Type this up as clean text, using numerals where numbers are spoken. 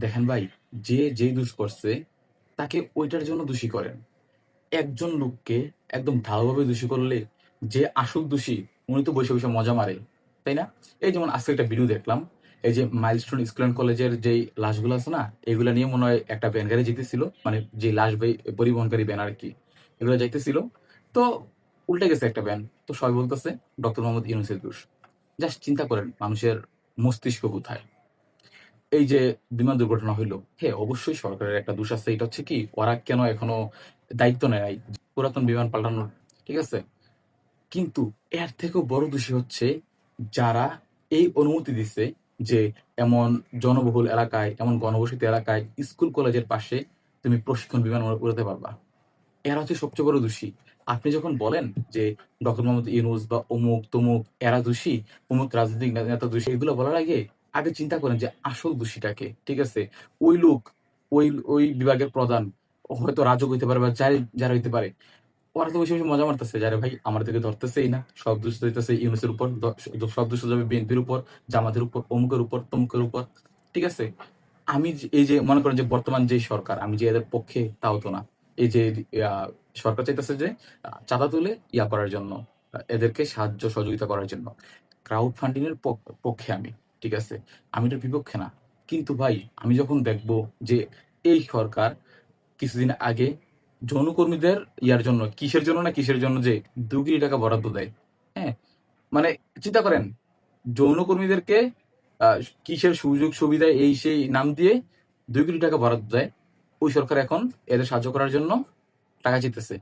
দেখেন ভাই, যে যেই দোষ করছে তাকে ওইটার জন্য দোষী করেন। একজন লোককে একদম ঢালাওভাবে দোষী করলে যে আসল দোষী উনি তো বসে বসে মজা মারে, তাই না? এই যেমন আজকে একটা ভিডিও দেখলাম, এই যে মাইলস্টোন স্কুল অ্যান্ড কলেজের যেই লাশগুলো আছে না, এগুলা নিয়ে মনে হয় একটা ভ্যান গাড়ি যেতেছিল, মানে যে লাশ পরিবহনকারী ভ্যান আর কি, এগুলো যাইতেছিল। তো উল্টে গেছে একটা ভ্যান। তো সবাই বলতেছে ডক্টর মোহাম্মদ ইউনূসের দোষ। জাস্ট চিন্তা করেন মানুষের মস্তিষ্ক কোথায়। এই যে বিমান দুর্ঘটনা হইলো, হ্যাঁ অবশ্যই সরকারের একটা দোষ আছে। এটা হচ্ছে কি, ওরা কেন এখনো দায়িত্ব নেয় নাই পুরাতন বিমান পাল্টানোর, ঠিক আছে? কিন্তু এর থেকেও বড় দোষী হচ্ছে যারা এই অনুমতি দিছে যে এমন জনবহুল এলাকায়, এমন ঘনবসতি এলাকায়, স্কুল কলেজের পাশে তুমি প্রশিক্ষণ বিমান উড়াতে পারবা। এরা হচ্ছে সবচেয়ে বড় দোষী। আপনি যখন বলেন যে ডক্টর মোহাম্মদ ইউনূস বা অমুক তমুক এরা দোষী, অমুক রাজনৈতিক নেতা দোষী, এগুলো বলার আগে আগে চিন্তা করেন যে আসল দোষীটাকে, ঠিক আছে? ওই লোক, ওই ওই বিভাগের প্রধান, হয়তো রাজক হইতে পারে বা যাই যারা হইতে পারে, ওরা তো বসে বসে মজা মারতেছে যারে ভাই আমার থেকে ধরতেছেই না, সব দোষ দিতেছে ইউনূসের উপর, সব দোষ যাবে বিএনপির উপর, জামাতের উপর, অমুকের উপর, তমুকের উপর, ঠিক আছে? এই যে মনে করেন যে বর্তমান যে সরকার, আমি যে এদের পক্ষে তাও তো না। এই যে আহ, সরকার চাইতেছে যে চাঁদা তুলে করার জন্য, এদেরকে সাহায্য সহযোগিতা করার জন্য, ক্রাউড ফান্ডিং এর পক্ষে আমি, ঠিক আছে? আমি এটার বিপক্ষে না। কিন্তু ভাই আমি যখন দেখবো যে এই সরকার কিছুদিন আগে যৌনকর্মীদের ইয়ার জন্য, কিসের জন্য না কিসের জন্য যে 2 কোটি টাকা বরাদ্দ দেয়, হ্যাঁ, মানে চিন্তা করেন, যৌনকর্মীদেরকে আহ, কিসের সুযোগ সুবিধা এই সেই নাম দিয়ে 2 কোটি টাকা বরাদ্দ দেয়। ওই সরকার এখন এদের সাহায্য করার জন্য টাকা চাইতেছে।